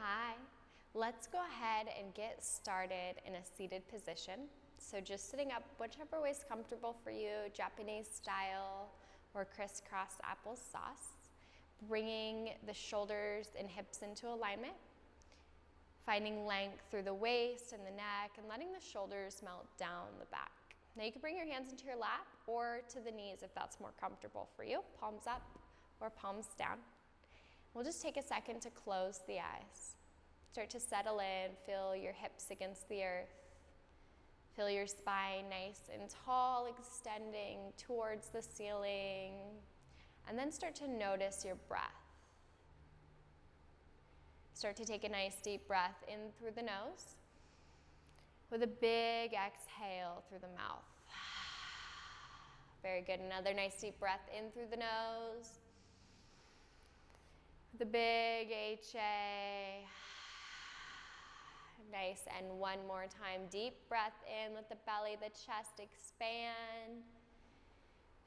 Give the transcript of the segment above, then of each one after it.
Hi, let's go ahead and get started in a seated position. So just sitting up, whichever way is comfortable for you, Japanese style or crisscross applesauce. Bringing the shoulders and hips into alignment. Finding length through the waist and the neck and letting the shoulders melt down the back. Now you can bring your hands into your lap or to the knees if that's more comfortable for you. Palms up or palms down. We'll just take a second to close the eyes. Start to settle in, feel your hips against the earth. Feel your spine nice and tall, extending towards the ceiling. And then start to notice your breath. Start to take a nice deep breath in through the nose with a big exhale through the mouth. Very good. Another nice deep breath in through the nose. The big HA. Nice, and one more time, deep breath in, let the belly, the chest expand.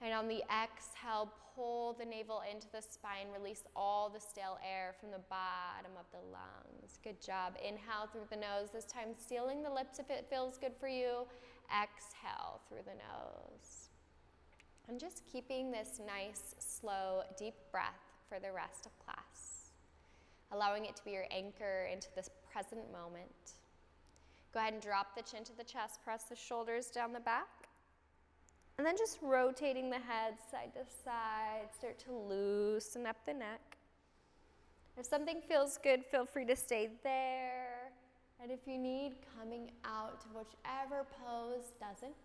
And on the exhale, pull the navel into the spine, release all the stale air from the bottom of the lungs. Good job. Inhale through the nose, this time sealing the lips if it feels good for you. Exhale through the nose. And just keeping this nice, slow, deep breath for the rest of class, allowing it to be your anchor into this present moment. Go ahead and drop the chin to the chest, press the shoulders down the back, and then just rotating the head side to side, start to loosen up the neck. If something feels good, feel free to stay there, and if you need, coming out to whichever pose doesn't,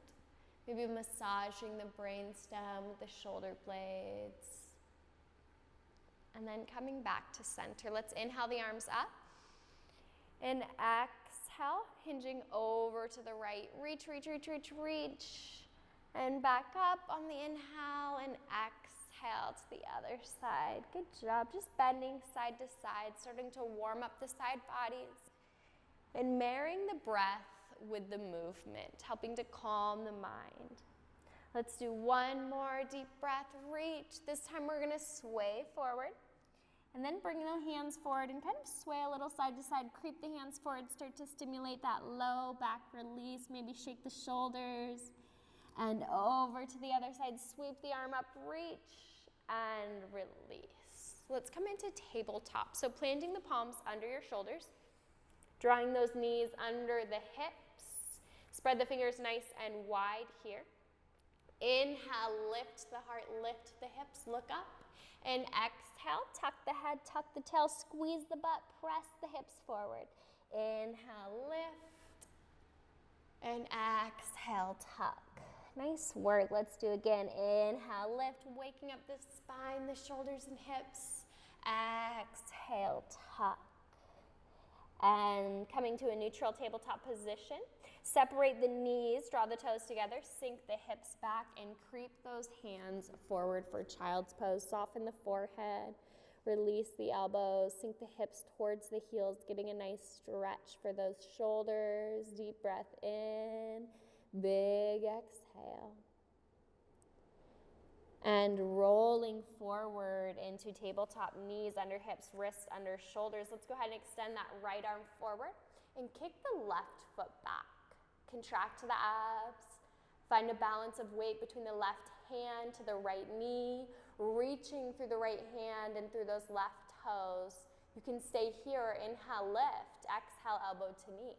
maybe massaging the brainstem with the shoulder blades. And then coming back to center. Let's inhale the arms up. And exhale, hinging over to the right. Reach, reach, reach, reach, reach. And back up on the inhale and exhale to the other side. Good job. Just bending side to side, starting to warm up the side bodies. And marrying the breath with the movement, helping to calm the mind. Let's do one more deep breath. Reach. This time we're going to sway forward. And then bring the hands forward and kind of sway a little side to side. Creep the hands forward. Start to stimulate that low back release. Maybe shake the shoulders. And over to the other side. Sweep the arm up. Reach and release. Let's come into tabletop. So planting the palms under your shoulders. Drawing those knees under the hips. Spread the fingers nice and wide here. Inhale, lift the heart, lift the hips, look up. And exhale, tuck the head, tuck the tail, squeeze the butt, press the hips forward. Inhale, lift. And exhale, tuck. Nice work. Let's do again. Inhale, lift, waking up the spine, the shoulders and hips. Exhale, tuck. And coming to a neutral tabletop position. Separate the knees, draw the toes together, sink the hips back, and creep those hands forward for child's pose. Soften the forehead, release the elbows, sink the hips towards the heels, getting a nice stretch for those shoulders. Deep breath in, big exhale. And rolling forward into tabletop, knees under hips, wrists under shoulders. Let's go ahead and extend that right arm forward and kick the left foot back. Contract the abs. Find a balance of weight between the left hand to the right knee, reaching through the right hand and through those left toes. You can stay here. Inhale, lift. Exhale, elbow to knee.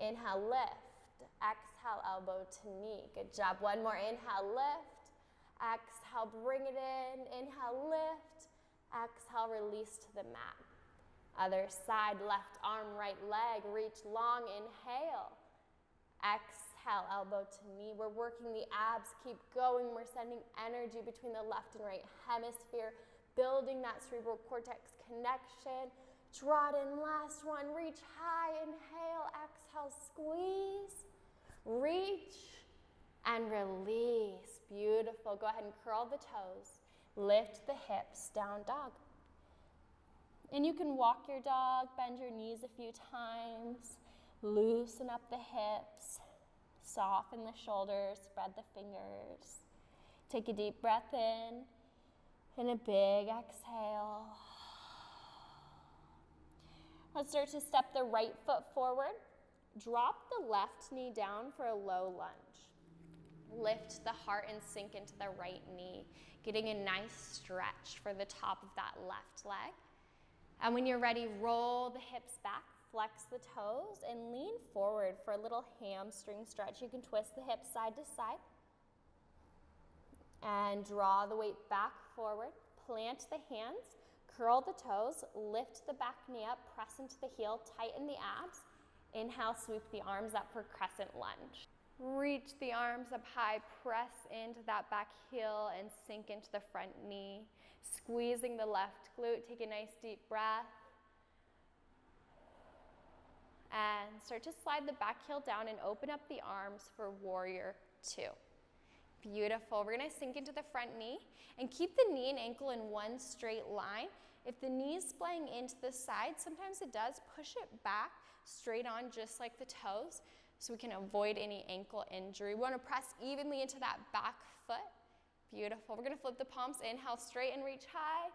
Inhale, lift. Exhale, elbow to knee. Good job. One more. Inhale, lift. Exhale, bring it in. Inhale, lift. Exhale, release to the mat. Other side, left arm, right leg. Reach long. Inhale. Exhale, elbow to knee. We're working the abs. Keep going. We're sending energy between the left and right hemisphere, building that cerebral cortex connection. Draw it in. Last one. Reach high. Inhale. Exhale, squeeze. Reach. And release. Beautiful. Go ahead and curl the toes. Lift the hips, down dog. And you can walk your dog, bend your knees a few times, loosen up the hips, soften the shoulders, spread the fingers. Take a deep breath in and a big exhale. Let's start to step the right foot forward. Drop the left knee down for a low lunge. Lift the heart and sink into the right knee, getting a nice stretch for the top of that left leg. And when you're ready, roll the hips back, flex the toes, and lean forward for a little hamstring stretch. You can twist the hips side to side. And draw the weight back forward. Plant the hands, curl the toes, lift the back knee up, press into the heel, tighten the abs. Inhale, sweep the arms up for crescent lunge. Reach the arms up high, press into that back heel and sink into the front knee. Squeezing the left glute, take a nice deep breath. And start to slide the back heel down and open up the arms for warrior two. Beautiful. We're going to sink into the front knee and keep the knee and ankle in one straight line. If the knee is splaying into the side, sometimes it does, push it back straight on just like the toes so we can avoid any ankle injury. We want to press evenly into that back foot. Beautiful. We're going to flip the palms. Inhale, straight and reach high.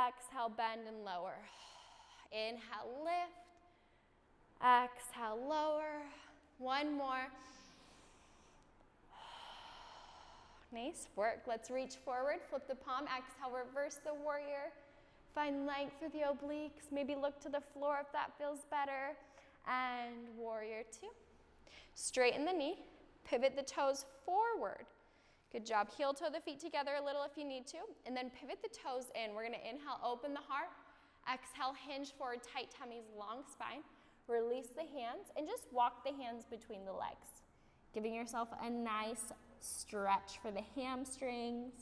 Exhale, bend and lower. Inhale, lift. Exhale, lower. One more. Nice work. Let's reach forward, flip the palm, exhale, reverse the warrior. Find length through the obliques. Maybe look to the floor if that feels better. And warrior two. Straighten the knee, pivot the toes forward. Good job. Heel toe the feet together a little if you need to. And then pivot the toes in. We're going to inhale, open the heart. Exhale, hinge forward, tight tummies, long spine. Release the hands and just walk the hands between the legs. Giving yourself a nice stretch for the hamstrings,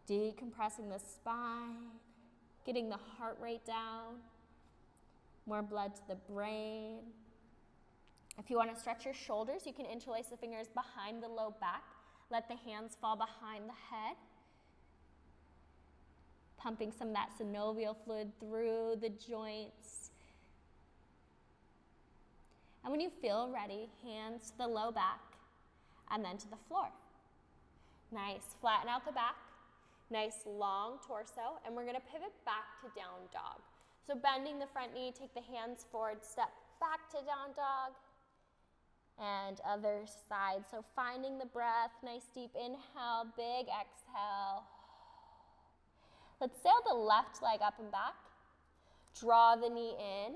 decompressing the spine, getting the heart rate down, more blood to the brain. If you want to stretch your shoulders, you can interlace the fingers behind the low back. Let the hands fall behind the head. Pumping some of that synovial fluid through the joints. And when you feel ready, hands to the low back and then to the floor. Nice, flatten out the back, nice long torso, and we're gonna pivot back to down dog. So bending the front knee, take the hands forward, step back to down dog, and other side. So finding the breath, nice deep inhale, big exhale. Let's sail the left leg up and back, draw the knee in,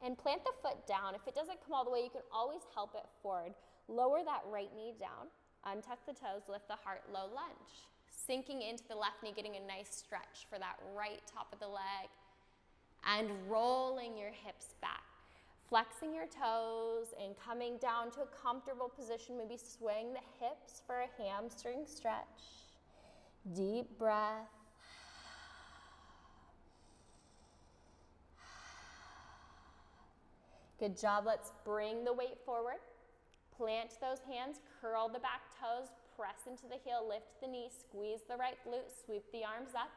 and plant the foot down. If it doesn't come all the way, you can always help it forward. Lower that right knee down. Untuck the toes, lift the heart, low lunge. Sinking into the left knee, getting a nice stretch for that right top of the leg. And rolling your hips back. Flexing your toes and coming down to a comfortable position. Maybe swing the hips for a hamstring stretch. Deep breath. Good job. Let's bring the weight forward. Plant those hands, curl the back toes, press into the heel, lift the knee, squeeze the right glute, sweep the arms up,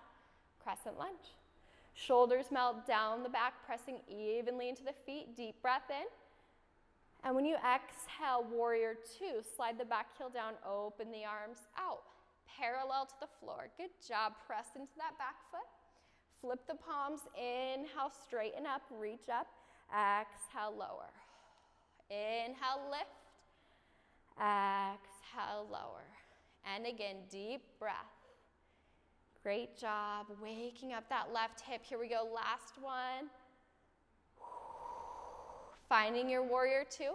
crescent lunge. Shoulders melt down the back, pressing evenly into the feet, deep breath in. And when you exhale, warrior two, slide the back heel down, open the arms out, parallel to the floor. Good job, press into that back foot. Flip the palms, inhale, straighten up, reach up, exhale, lower. Inhale, lift. Exhale, lower. And again, deep breath. Great job. Waking up that left hip. Here we go. Last one. Finding your warrior two.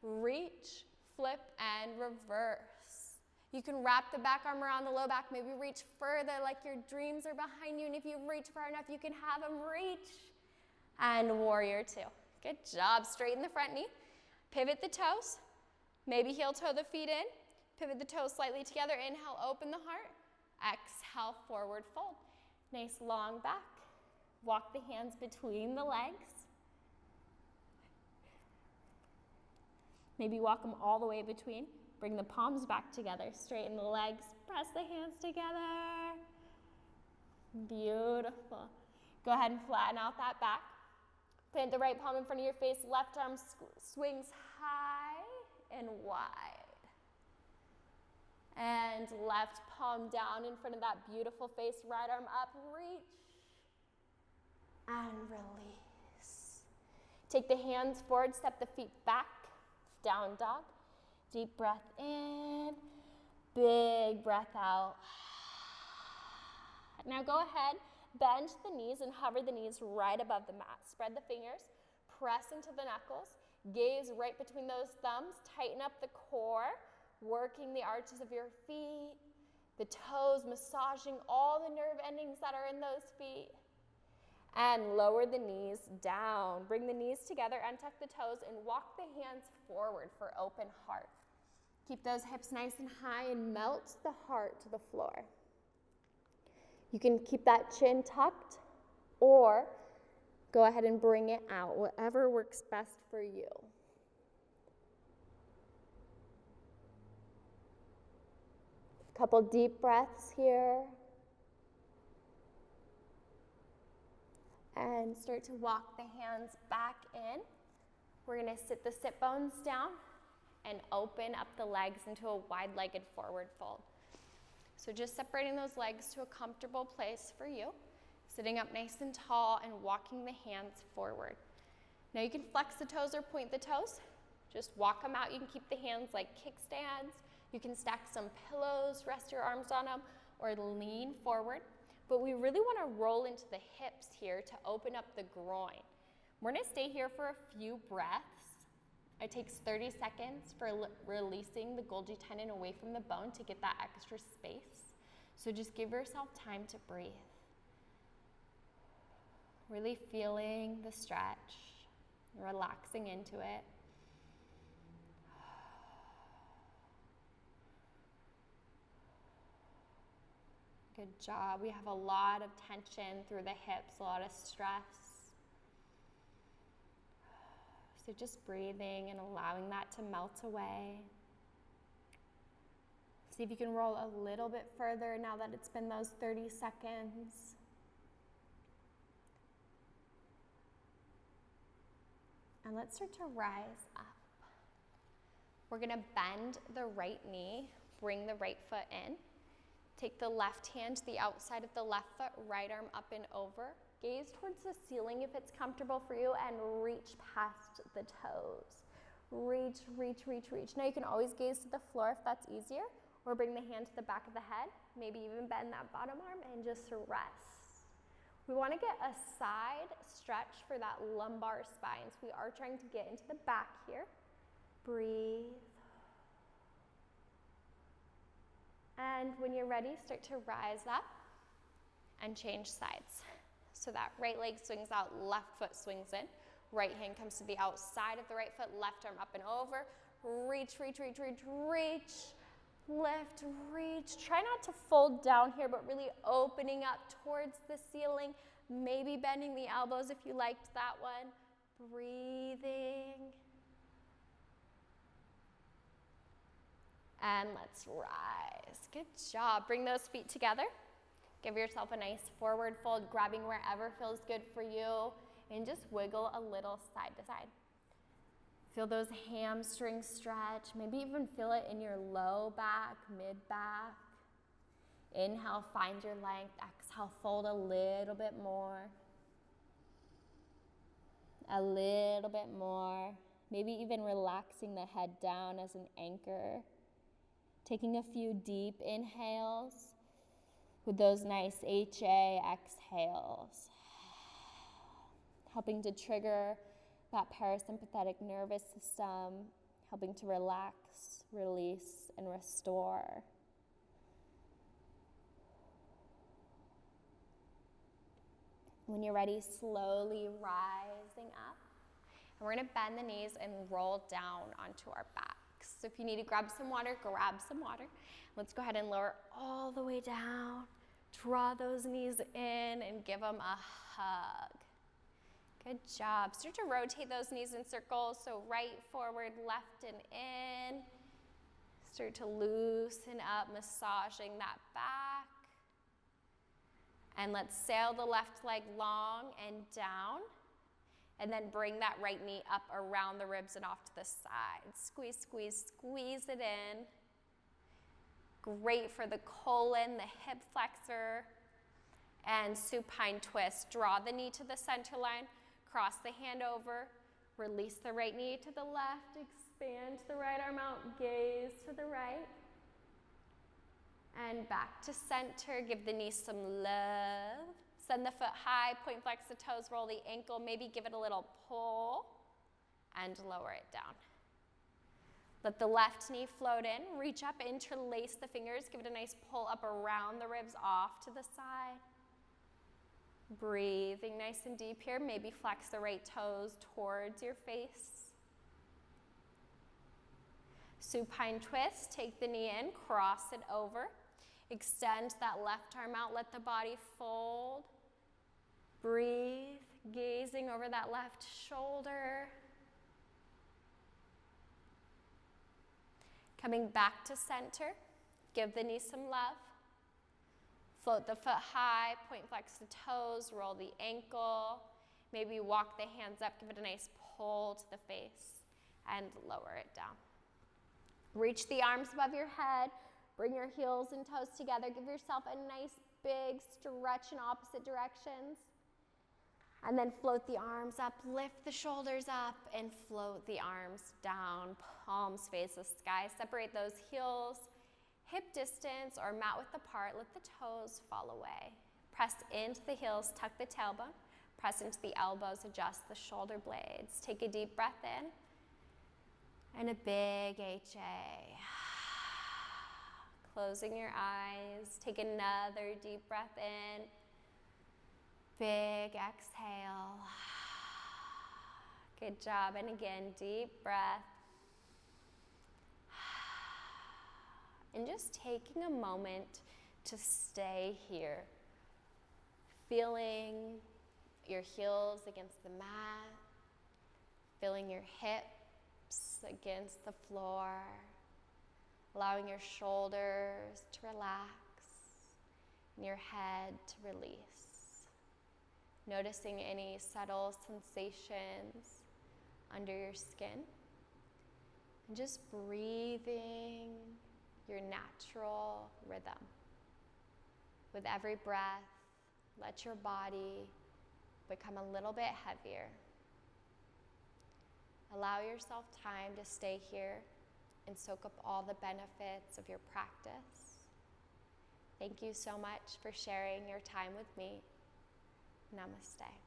Reach, flip, and reverse. You can wrap the back arm around the low back. Maybe reach further like your dreams are behind you. And if you reach far enough, you can have them reach. And warrior two. Good job. Straighten the front knee. Pivot the toes. Maybe heel toe the feet in. Pivot the toes slightly together. Inhale, open the heart. Exhale, forward fold. Nice long back. Walk the hands between the legs. Maybe walk them all the way between. Bring the palms back together. Straighten the legs. Press the hands together. Beautiful. Go ahead and flatten out that back. Plant the right palm in front of your face. Left arm swings high and wide. And left palm down in front of that beautiful face. Right arm up, reach, and release. Take the hands forward, step the feet back, down dog. Deep breath in, big breath out. Now go ahead, bend the knees and hover the knees right above the mat. Spread the fingers, press into the knuckles, gaze right between those thumbs, tighten up the core, working the arches of your feet, the toes, massaging all the nerve endings that are in those feet. And lower the knees down. Bring the knees together, untuck the toes, and walk the hands forward for open heart. Keep those hips nice and high and melt the heart to the floor. You can keep that chin tucked or go ahead and bring it out, whatever works best for you. A couple deep breaths here. And start to walk the hands back in. We're gonna sit the sit bones down and open up the legs into a wide-legged forward fold. So just separating those legs to a comfortable place for you. Sitting up nice and tall and walking the hands forward. Now you can flex the toes or point the toes. Just walk them out. You can keep the hands like kickstands. You can stack some pillows, rest your arms on them, or lean forward. But we really want to roll into the hips here to open up the groin. We're going to stay here for a few breaths. It takes 30 seconds for releasing the Golgi tendon away from the bone to get that extra space. So just give yourself time to breathe. Really feeling the stretch, relaxing into it. Good job. We have a lot of tension through the hips, a lot of stress. So just breathing and allowing that to melt away. See if you can roll a little bit further now that it's been those 30 seconds. And let's start to rise up. We're gonna bend the right knee, bring the right foot in. Take the left hand to the outside of the left foot, right arm up and over. Gaze towards the ceiling if it's comfortable for you and reach past the toes. Reach, reach, reach, reach. Now you can always gaze to the floor if that's easier, or bring the hand to the back of the head. Maybe even bend that bottom arm and just rest. We want to get a side stretch for that lumbar spine. So we are trying to get into the back here. Breathe. And when you're ready, start to rise up and change sides. So that right leg swings out, left foot swings in. Right hand comes to the outside of the right foot, left arm up and over. Reach, reach, reach, reach, reach. Lift, reach. Try not to fold down here, but really opening up towards the ceiling. Maybe bending the elbows if you liked that one. Breathing. And let's rise. Good job. Bring those feet together. Give yourself a nice forward fold, grabbing wherever feels good for you, and just wiggle a little side to side. Feel those hamstrings stretch. Maybe even feel it in your low back, mid back. Inhale, find your length. Exhale, fold a little bit more. A little bit more. Maybe even relaxing the head down as an anchor. Taking a few deep inhales with those nice HA exhales. Helping to trigger that parasympathetic nervous system, helping to relax, release, and restore. When you're ready, slowly rising up. And we're gonna bend the knees and roll down onto our backs. So if you need to grab some water, grab some water. Let's go ahead and lower all the way down. Draw those knees in and give them a hug. Good job. Start to rotate those knees in circles. So right, forward, left, and in. Start to loosen up, massaging that back. And let's sail the left leg long and down. And then bring that right knee up around the ribs and off to the side. Squeeze, squeeze, squeeze it in. Great for the colon, the hip flexor. And supine twist. Draw the knee to the center line. Cross the hand over. Release the right knee to the left, expand the right arm out, gaze to the right. And back to center, give the knee some love. Send the foot high, point flex the toes, roll the ankle, maybe give it a little pull and lower it down. Let the left knee float in, reach up, interlace the fingers, give it a nice pull up around the ribs off to the side. Breathing nice and deep here, maybe flex the right toes towards your face. Supine twist, take the knee in, cross it over. Extend that left arm out, let the body fold. Breathe, gazing over that left shoulder. Coming back to center, give the knee some love. Float the foot high, point flex the toes, roll the ankle. Maybe walk the hands up, give it a nice pull to the face and lower it down. Reach the arms above your head, bring your heels and toes together. Give yourself a nice big stretch in opposite directions. And then float the arms up, lift the shoulders up, and float the arms down. Palms face the sky. Separate those heels, hip distance or mat width apart. Let the toes fall away. Press into the heels, tuck the tailbone. Press into the elbows, adjust the shoulder blades. Take a deep breath in. And a big HA. Closing your eyes. Take another deep breath in. Big exhale. Good job. And again, deep breath. And just taking a moment to stay here. Feeling your heels against the mat. Feeling your hips against the floor. Allowing your shoulders to relax and your head to release. Noticing any subtle sensations under your skin. And just breathing your natural rhythm. With every breath, let your body become a little bit heavier. Allow yourself time to stay here and soak up all the benefits of your practice. Thank you so much for sharing your time with me. Namaste.